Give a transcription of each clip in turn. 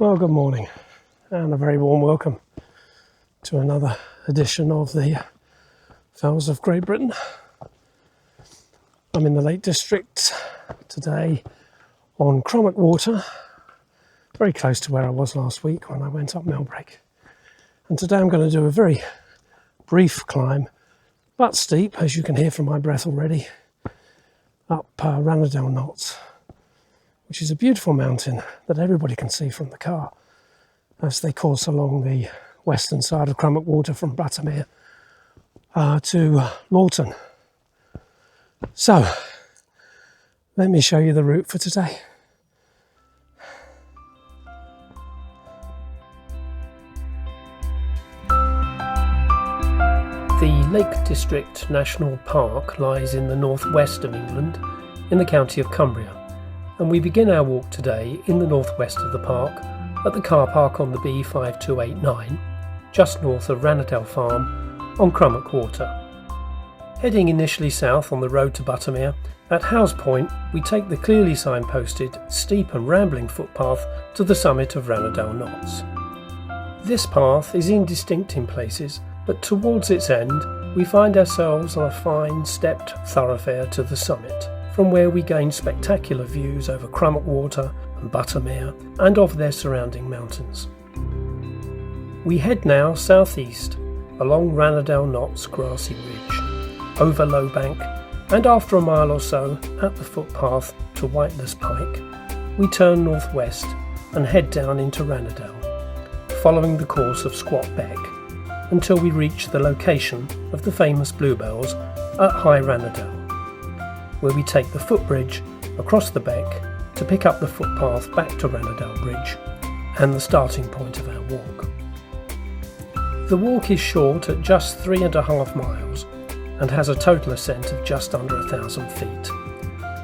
Well, good morning and a very warm welcome to another edition of the Vales of Great Britain. I'm in the Lake District today on Crummock Water, very close to where I was last week when I went up Millbreak. And today I'm going to do a very brief climb, but steep, as you can hear from my breath already, up Rannerdale Knotts, which is a beautiful mountain that everybody can see from the car as they course along the western side of Crummock Water from Buttermere to Lawton. So, let me show you the route for today. The Lake District National Park lies in the northwest of England in the county of Cumbria, and we begin our walk today in the northwest of the park at the car park on the B5289, just north of Rannerdale Farm on Crummock Water. Heading initially south on the road to Buttermere, at House Point we take the clearly signposted, steep and rambling footpath to the summit of Rannerdale Knotts. This path is indistinct in places, but towards its end we find ourselves on a fine stepped thoroughfare to the summit, from where we gain spectacular views over Crummock Water and Buttermere and of their surrounding mountains. We head now southeast along Rannerdale Knotts grassy ridge, over Low Bank, and after a mile or so at the footpath to Whiteless Pike, we turn northwest and head down into Rannerdale, following the course of Squat Beck until we reach the location of the famous Bluebells at High Rannerdale, where we take the footbridge across the beck to pick up the footpath back to Rannerdale Bridge and the starting point of our walk. The walk is short at just 3.5 miles and has a total ascent of just under 1,000 feet,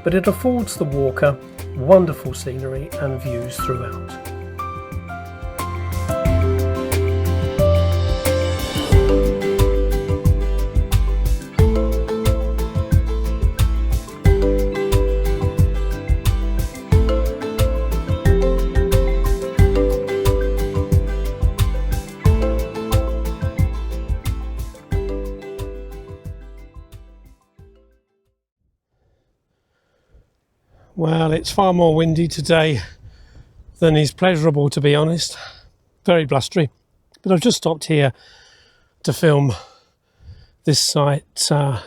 but it affords the walker wonderful scenery and views throughout. Well, it's far more windy today than is pleasurable, to be honest. Very blustery. But I've just stopped here to film this site,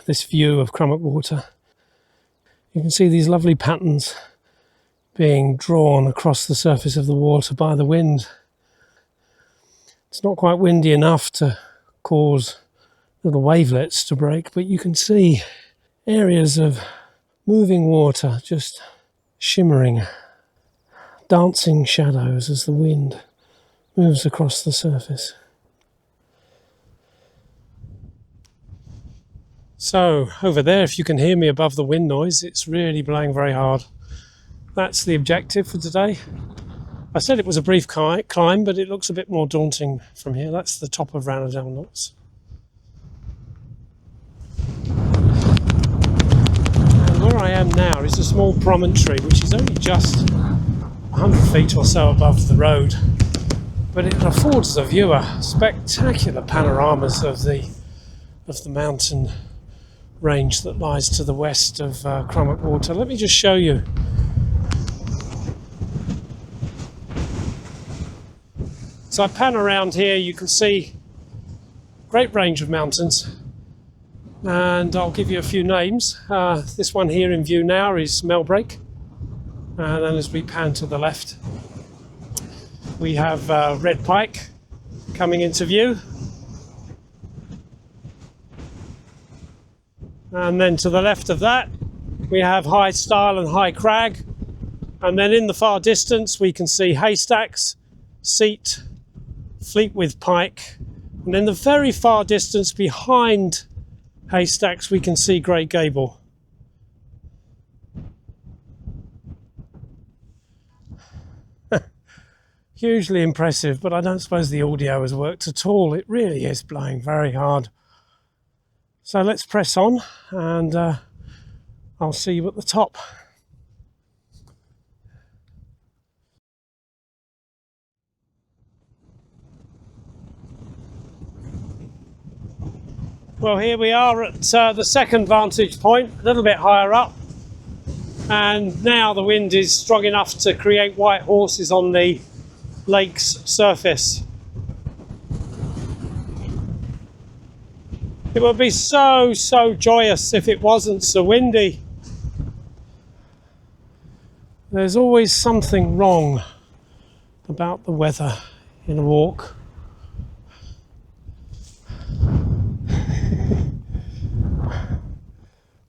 this view of Crummock Water. You can see these lovely patterns being drawn across the surface of the water by the wind. It's not quite windy enough to cause little wavelets to break, but you can see areas of moving water just shimmering, dancing shadows as the wind moves across the surface. So over there, if you can hear me above the wind noise, it's really blowing very hard. That's the objective for today. I said it was a brief climb, but it looks a bit more daunting from here. That's the top of Rannerdale Knotts. Where I am now is a small promontory which is only just 100 feet or so above the road, but it affords the viewer spectacular panoramas of the mountain range that lies to the west of Crummock Water. Let me just show you. So I pan around here, you can see a great range of mountains. And I'll give you a few names. This one here in view now is Millbreak. And then as we pan to the left, we have Red Pike coming into view. And then to the left of that, we have High Stile and High Crag. And then in the far distance, we can see Haystacks, Seat, Fleetwith Pike. And in the very far distance behind Haystacks, we can see Great Gable. Hugely impressive, but I don't suppose the audio has worked at all. It really is blowing very hard. So let's press on and I'll see you at the top. Well, here we are at the second vantage point, a little bit higher up, and now the wind is strong enough to create white horses on the lake's surface. It would be so joyous if it wasn't so windy. There's always something wrong about the weather in a walk.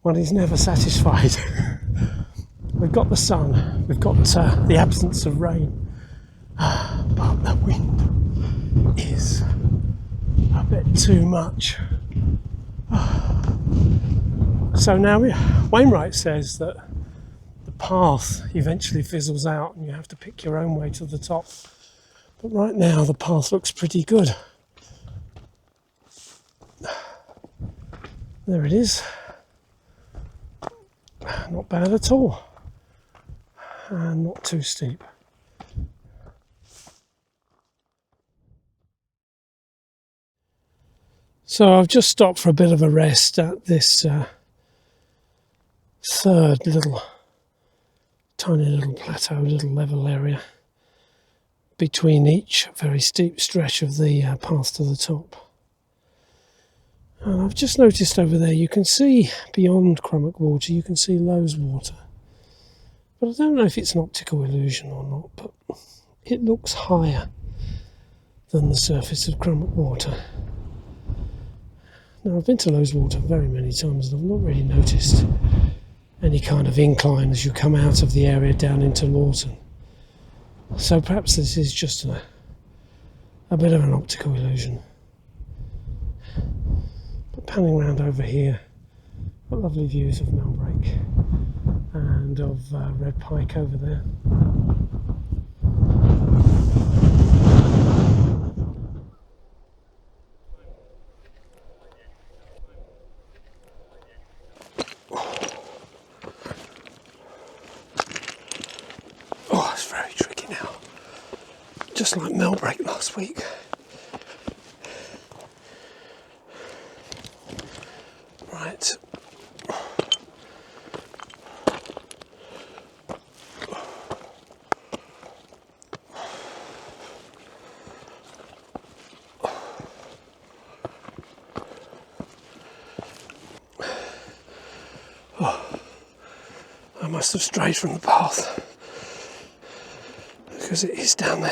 One is never satisfied. We've got the sun, we've got the absence of rain, but the wind is a bit too much. So now Wainwright says that the path eventually fizzles out and you have to pick your own way to the top. But right now the path looks pretty good. There it is. Not bad at all. And not too steep. So I've just stopped for a bit of a rest at this third tiny little plateau, little level area between each very steep stretch of the path to the top. And I've just noticed over there you can see beyond Crummock Water, you can see Loweswater. But I don't know if it's an optical illusion or not, but it looks higher than the surface of Crummock Water. Now, I've been to Loweswater very many times and I've not really noticed any kind of incline as you come out of the area down into Lawton. So perhaps this is just a bit of an optical illusion. But panning around over here, got lovely views of Millbreak and of Red Pike over there. Oh, it's very tricky now. Just like Millbreak last week. Right. Oh, I must have strayed from the path because it is down there.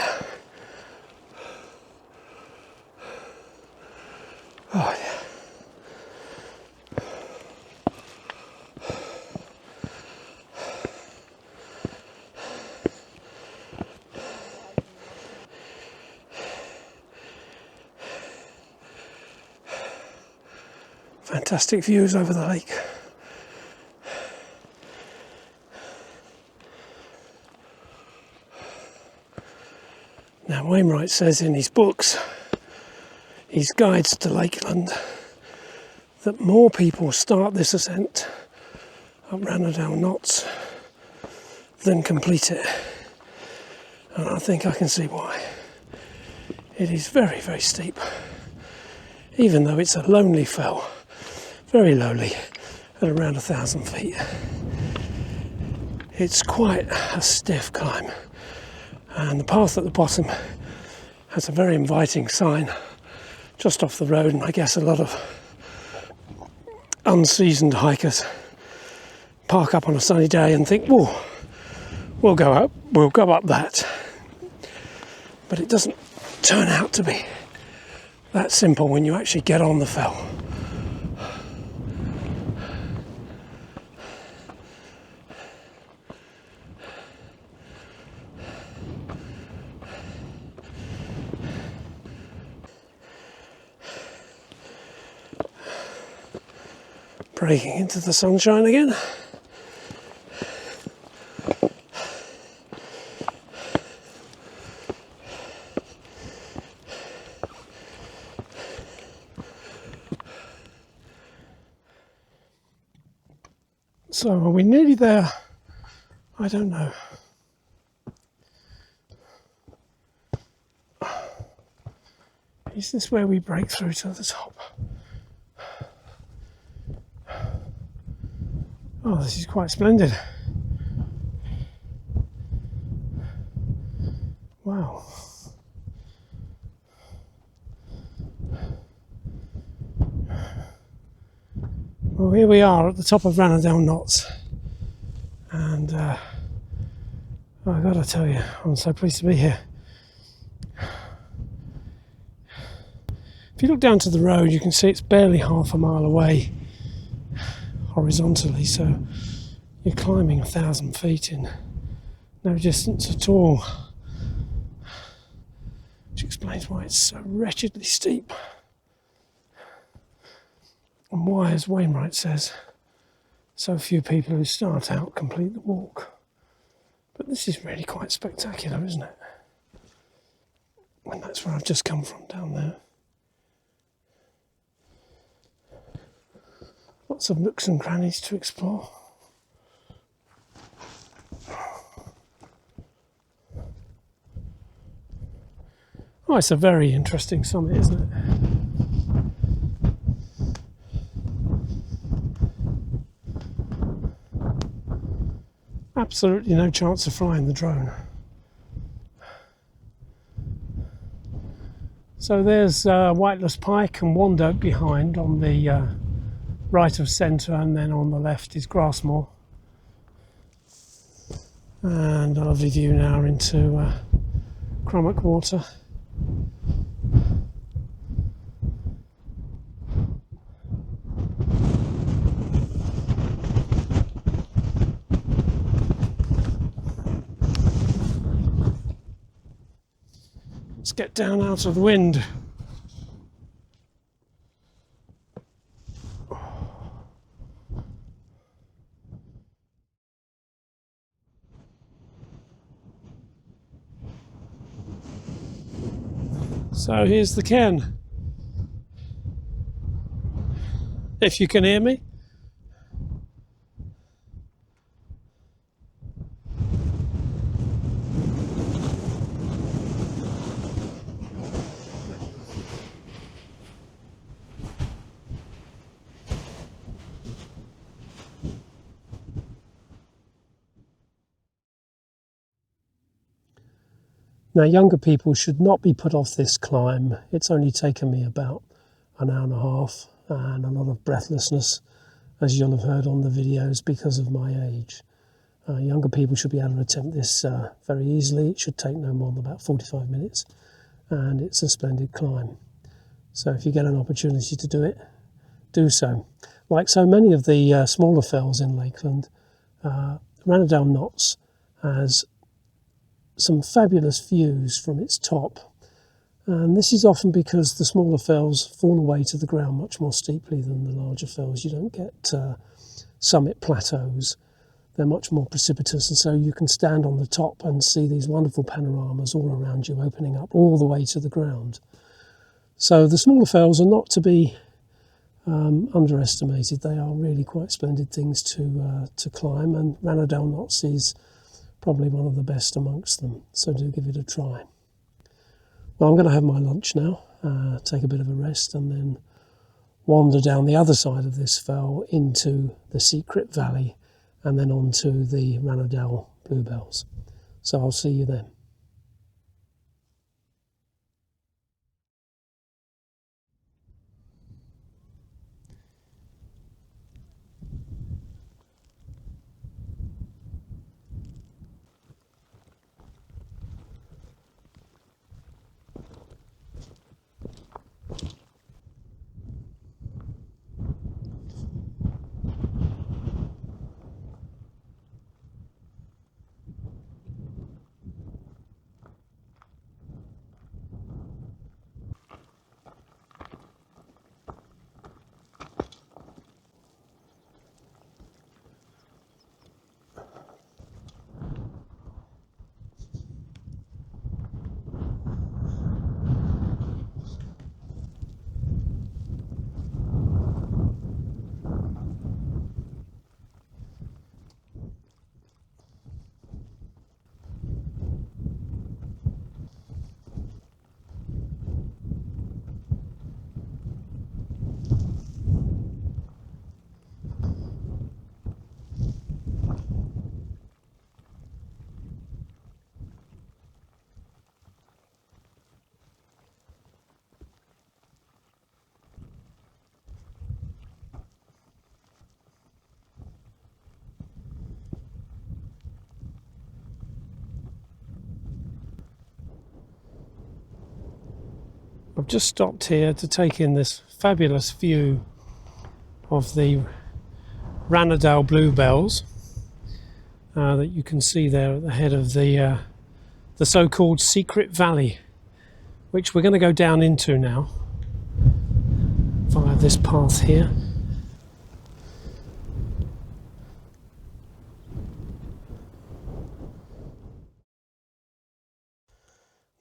Oh yeah. Fantastic views over the lake. Now Wainwright says in his books, his guides to Lakeland, that more people start this ascent up Rannerdale Knotts than complete it. And I think I can see why. It is very steep. Even though it's a lonely fell, very lowly, at around 1,000 feet. It's quite a stiff climb. And the path at the bottom has a very inviting sign just off the road, and I guess a lot of unseasoned hikers park up on a sunny day and think, "Whoa, we'll go up that." But it doesn't turn out to be that simple when you actually get on the fell. Breaking into the sunshine again. So are we nearly there? I don't know. Is this where we break through to the top? Oh, this is quite splendid. Wow. Well, here we are at the top of Rannerdale Knotts, and I've got to tell you, I'm so pleased to be here. If you look down to the road, you can see it's barely half a mile away horizontally, so you're climbing 1,000 feet in no distance at all, which explains why it's so wretchedly steep, and why, as Wainwright says, so few people who start out complete the walk. But this is really quite spectacular, isn't it? And that's where I've just come from, down there. Lots of nooks and crannies to explore. Oh, it's a very interesting summit, isn't it? Absolutely no chance of flying the drone. So there's Whiteless Pike and Wandoak behind on the right of centre, and then on the left is Grassmoor. And a lovely view now into Crummock Water. Let's get down out of the wind. So here's the cairn. If you can hear me. Now, younger people should not be put off this climb. It's only taken me about an hour and a half and a lot of breathlessness, as you'll have heard on the videos, because of my age. Younger people should be able to attempt this very easily. It should take no more than about 45 minutes, and it's a splendid climb. So if you get an opportunity to do it, do so. Like so many of the smaller fells in Lakeland, Rannerdale Knotts has some fabulous views from its top, and this is often because the smaller fells fall away to the ground much more steeply than the larger fells. You don't get summit plateaus. They're much more precipitous, and so you can stand on the top and see these wonderful panoramas all around you, opening up all the way to the ground. So the smaller fells are not to be underestimated. They are really quite splendid things to climb, and Rannerdale Knotts is probably one of the best amongst them, so do give it a try. Well, I'm going to have my lunch now, take a bit of a rest, and then wander down the other side of this fell into the secret valley, and then on to the Rannerdale Bluebells. So I'll see you then. I've just stopped here to take in this fabulous view of the Rannerdale Bluebells that you can see there at the head of the so-called secret valley, which we're going to go down into now via this path here.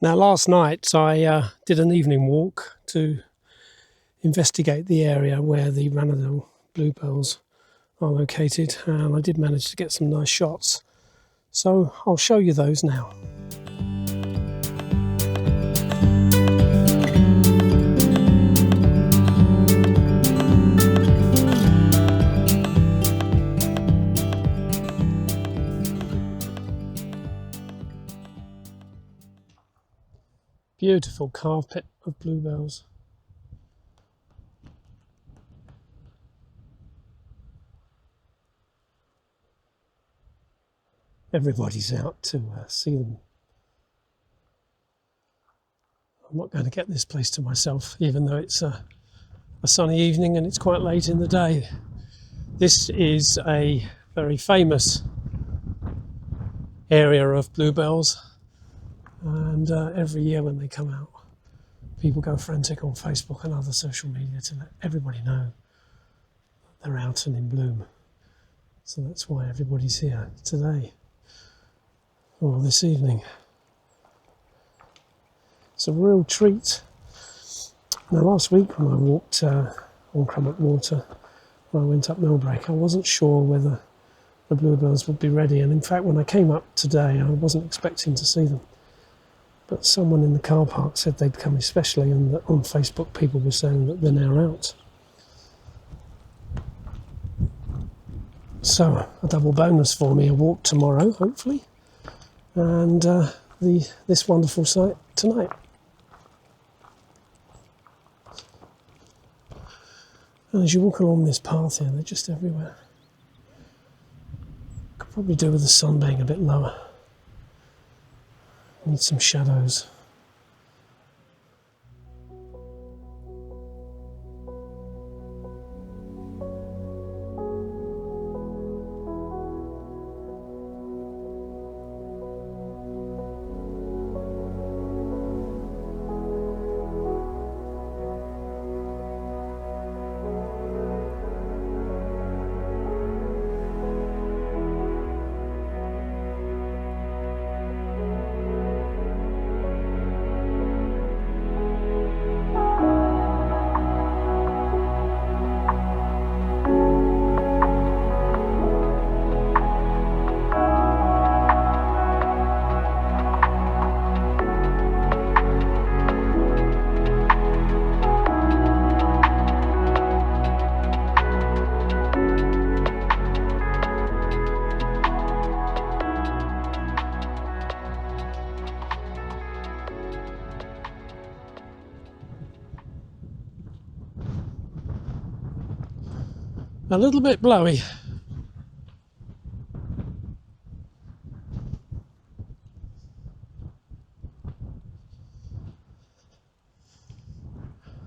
Now, last night I did an evening walk to investigate the area where the Rannerdale Bluebells are located, and I did manage to get some nice shots, so I'll show you those now. Beautiful carpet of bluebells. Everybody's out to see them. I'm not going to get this place to myself, even though it's a sunny evening and it's quite late in the day. This is a very famous area of bluebells. And every year when they come out, people go frantic on Facebook and other social media to let everybody know that they're out and in bloom. So that's why everybody's here today, or this evening. It's a real treat. Now, last week when I walked on Crummock Water, when I went up Millbreak, I wasn't sure whether the bluebells would be ready. And in fact, when I came up today, I wasn't expecting to see them. But someone in the car park said they'd come especially, and that on Facebook people were saying that they're now out. So a double bonus for me, a walk tomorrow, hopefully, and this wonderful sight tonight. And as you walk along this path here, they're just everywhere. Could probably do with the sun being a bit lower. Need some shadows. A little bit blowy.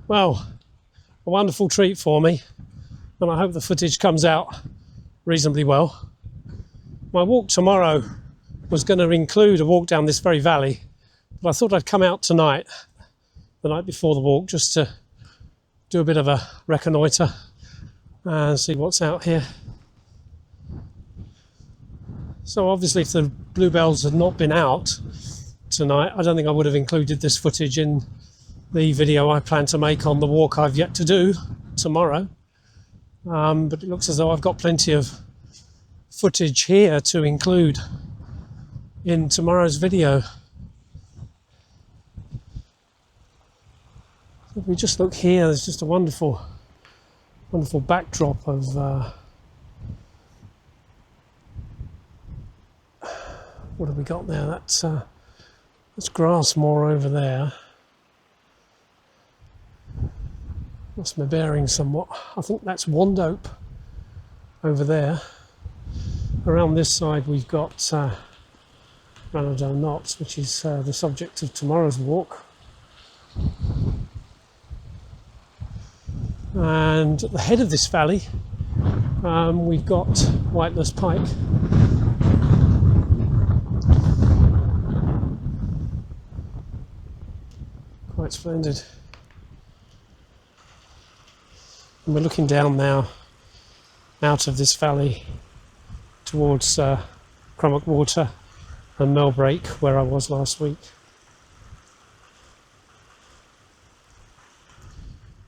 Well, a wonderful treat for me, and I hope the footage comes out reasonably well. My walk tomorrow was going to include a walk down this very valley, but I thought I'd come out tonight, the night before the walk, just to do a bit of a reconnoitre and see what's out here. So obviously if the bluebells had not been out tonight, I don't think I would have included this footage in the video I plan to make on the walk I've yet to do tomorrow. But it looks as though I've got plenty of footage here to include in tomorrow's video. If we just look here, there's just a wonderful backdrop of what have we got there? That's grass more over there. Lost my bearing somewhat. I think that's Wandope over there. Around this side we've got Rannerdale Knotts, which is the subject of tomorrow's walk. And at the head of this valley, we've got whiteless pike. Quite splendid. And we're looking down now out of this valley towards Crummock Water and Melbrake, where I was last week.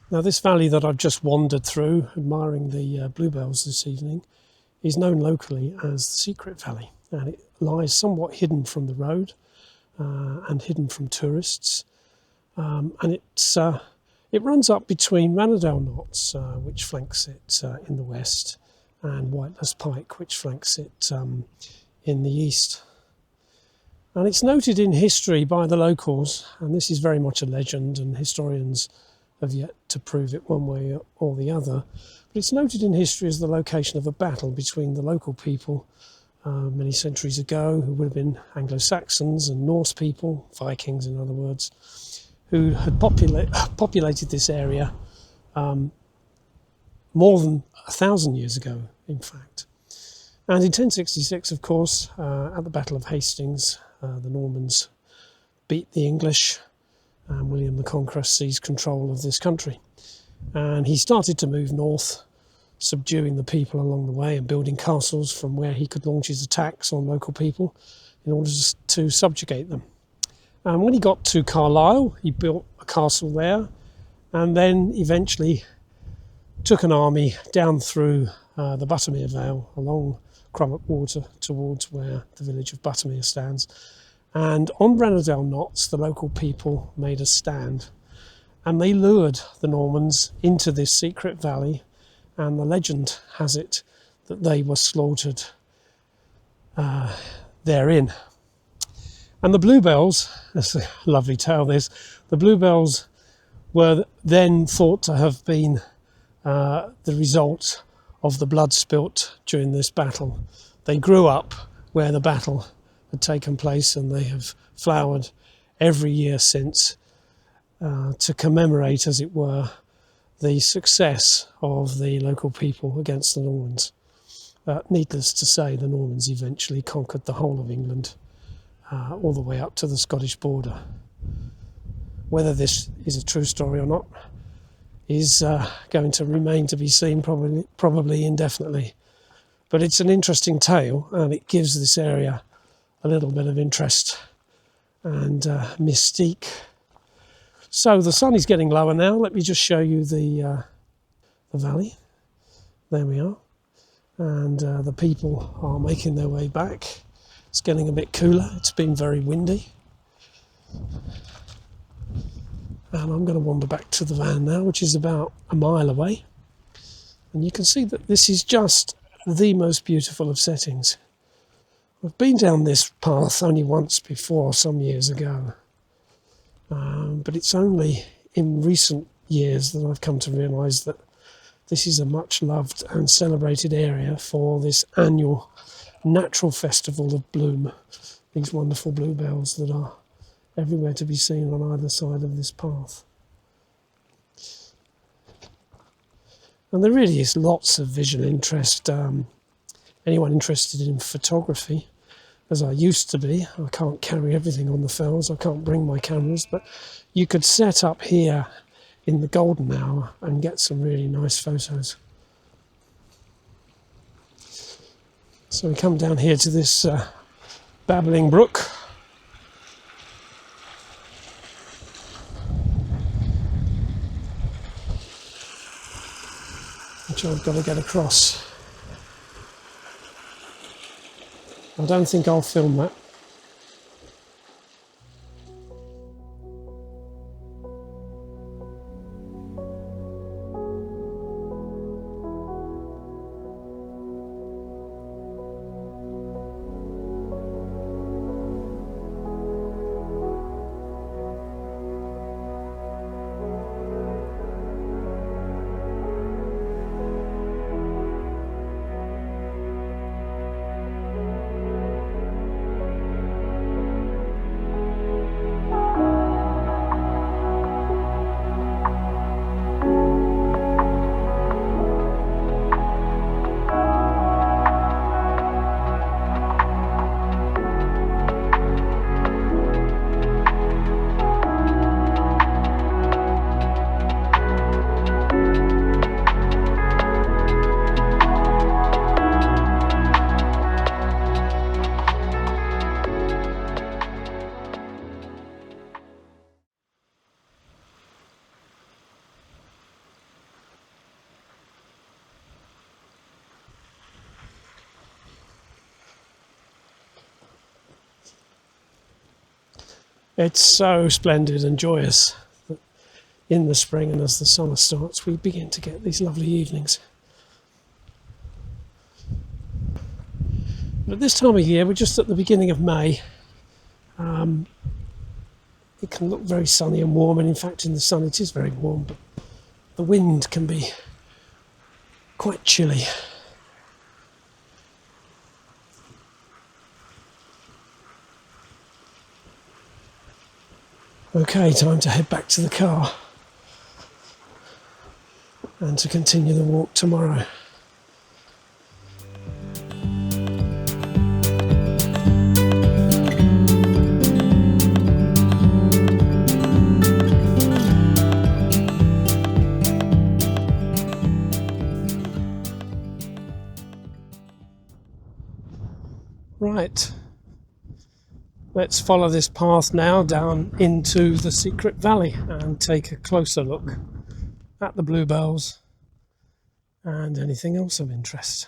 Now this valley that I've just wandered through, admiring the bluebells this evening, is known locally as the Secret Valley, and it lies somewhat hidden from the road and hidden from tourists. And it runs up between Rannerdale Knotts, which flanks it in the west, and Whiteless Pike, which flanks it in the east. And it's noted in history by the locals, and this is very much a legend, and historians have yet to prove it one way or the other, but it's noted in history as the location of a battle between the local people many centuries ago, who would have been Anglo-Saxons and Norse people, Vikings in other words, who had populated this area more than 1,000 years ago, in fact. And in 1066, of course, at the Battle of Hastings, the Normans beat the English, and William the Conqueror seized control of this country. And he started to move north, subduing the people along the way and building castles from where he could launch his attacks on local people in order to subjugate them. And when he got to Carlisle, he built a castle there, and then eventually took an army down through the Buttermere Vale along Crummock Water towards where the village of Buttermere stands. And on Rannerdale Knotts, the local people made a stand, and they lured the Normans into this secret valley, and the legend has it that they were slaughtered therein. And the Bluebells, that's a lovely tale this, the Bluebells were then thought to have been the result of the blood spilt during this battle. They grew up where the battle had taken place, and they have flowered every year since to commemorate, as it were, the success of the local people against the Normans. Needless to say, the Normans eventually conquered the whole of England, all the way up to the Scottish border. Whether this is a true story or not is going to remain to be seen, probably indefinitely. But it's an interesting tale, and it gives this area a little bit of interest and mystique. So the sun is getting lower now. Let me just show you the valley. There we are. And the people are making their way back. It's getting a bit cooler. It's been very windy. And I'm going to wander back to the van now, which is about a mile away. And you can see that this is just the most beautiful of settings. I've been down this path only once before, some years ago, but it's only in recent years that I've come to realise that this is a much loved and celebrated area for this annual natural festival of bloom, these wonderful bluebells that are everywhere to be seen on either side of this path. And there really is lots of visual interest. Anyone interested in photography, as I used to be, I can't carry everything on the fells, I can't bring my cameras, but you could set up here in the golden hour and get some really nice photos. So we come down here to this babbling brook. Which I've got to get across. I don't think I'll film that. It's so splendid and joyous that in the spring and as the summer starts we begin to get these lovely evenings. But this time of year, we're just at the beginning of May. It can look very sunny and warm, and in fact in the sun it is very warm, but the wind can be quite chilly. Okay, time to head back to the car and to continue the walk tomorrow. Right, let's follow this path now down into the secret valley and take a closer look at the bluebells and anything else of interest.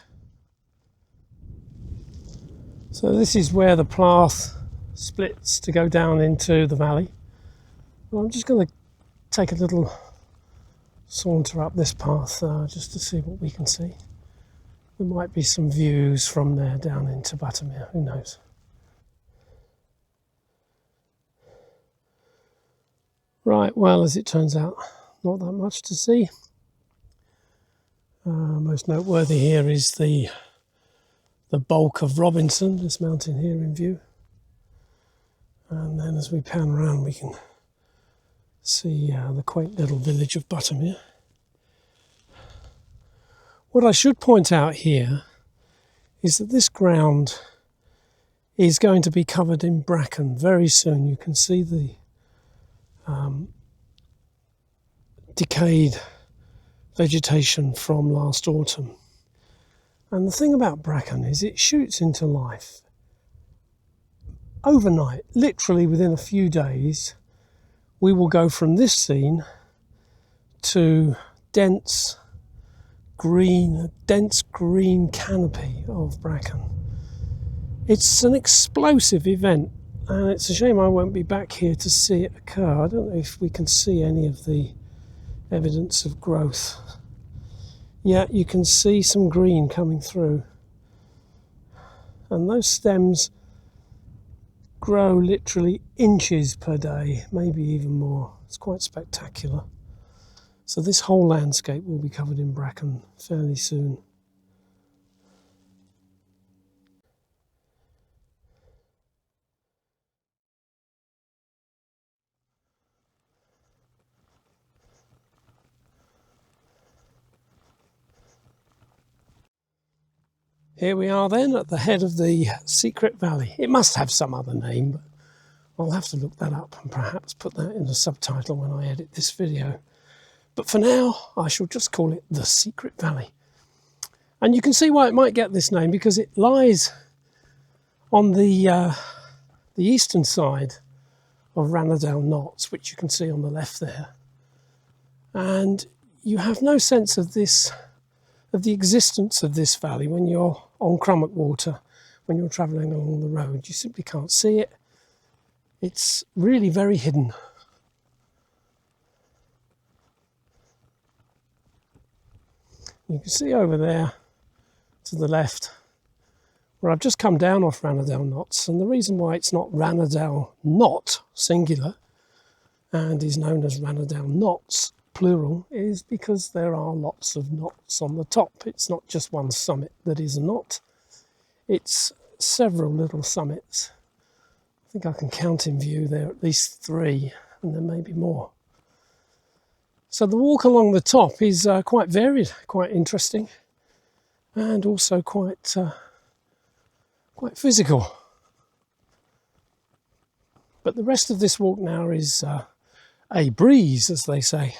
So this is where the path splits to go down into the valley. Well, I'm just going to take a little saunter up this path just to see what we can see. There might be some views from there down into Buttermere, who knows. Right, well, as it turns out, not that much to see. Most noteworthy here is the bulk of Robinson, this mountain here in view. And then as we pan around we can see the quaint little village of Buttermere. What I should point out here is that this ground is going to be covered in bracken very soon. You can see the decayed vegetation from last autumn. And the thing about bracken is it shoots into life overnight, literally within a few days. We will go from this scene to dense green canopy of bracken. It's an explosive event, and it's a shame I won't be back here to see it occur. I don't know if we can see any of the evidence of growth. Yeah, you can see some green coming through, and those stems grow literally inches per day, maybe even more. It's quite spectacular. So this whole landscape will be covered in bracken fairly soon. Here we are then at the head of the secret valley. It must have some other name, but I'll have to look that up and perhaps put that in the subtitle when I edit this video. But for now, I shall just call it the Secret Valley. And you can see why it might get this name, because it lies on the eastern side of Rannerdale Knotts, which you can see on the left there. And you have no sense of the existence of this valley when you're on Crummock Water, when you're travelling along the road. You simply can't see it. It's really very hidden. You can see over there to the left where I've just come down off Rannerdale Knotts, and the reason why it's not Rannerdale Knott singular and is known as Rannerdale Knotts plural is because there are lots of knots on the top. It's not just one summit that is a knot, it's several little summits. I think I can count in view there at least 3, and there may be more. So the walk along the top is quite varied, quite interesting, and also quite physical. But the rest of this walk now is a breeze, as they say.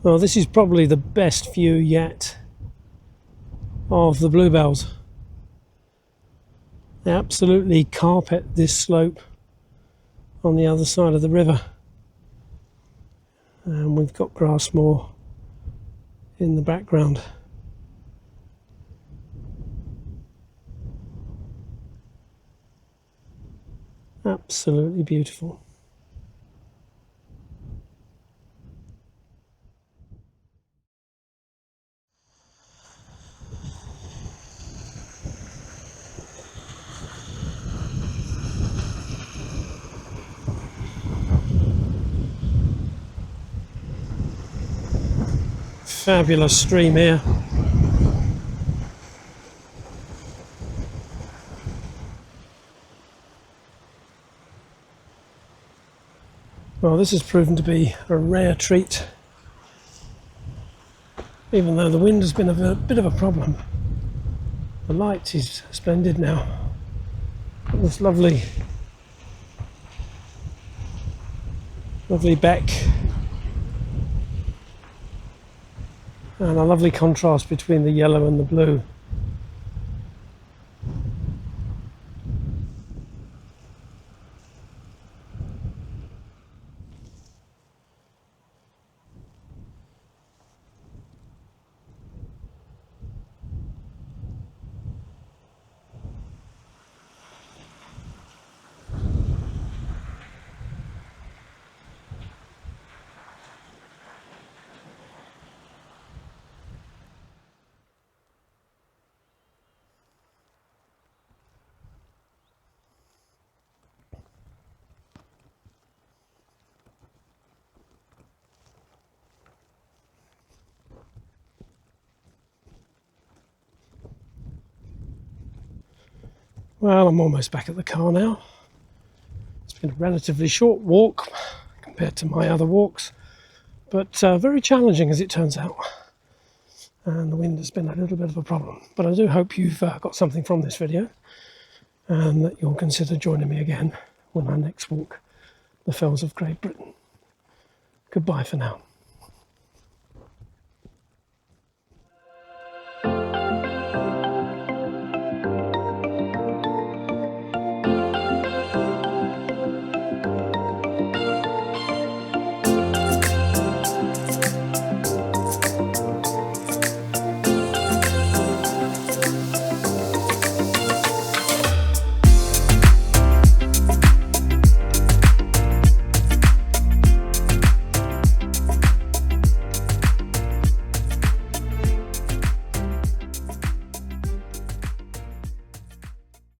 Well, this is probably the best view yet of the Bluebells. They absolutely carpet this slope on the other side of the river. And we've got Grassmoor in the background. Absolutely beautiful. Fabulous stream here. Well, this has proven to be a rare treat, even though the wind has been a bit of a problem. The light is splendid now. This lovely beck and a lovely contrast between the yellow and the blue. Well, I'm almost back at the car now. It's been a relatively short walk compared to my other walks, but very challenging as it turns out. And the wind has been a little bit of a problem. But I do hope you've got something from this video, and that you'll consider joining me again when I next walk the fells of Great Britain. Goodbye for now.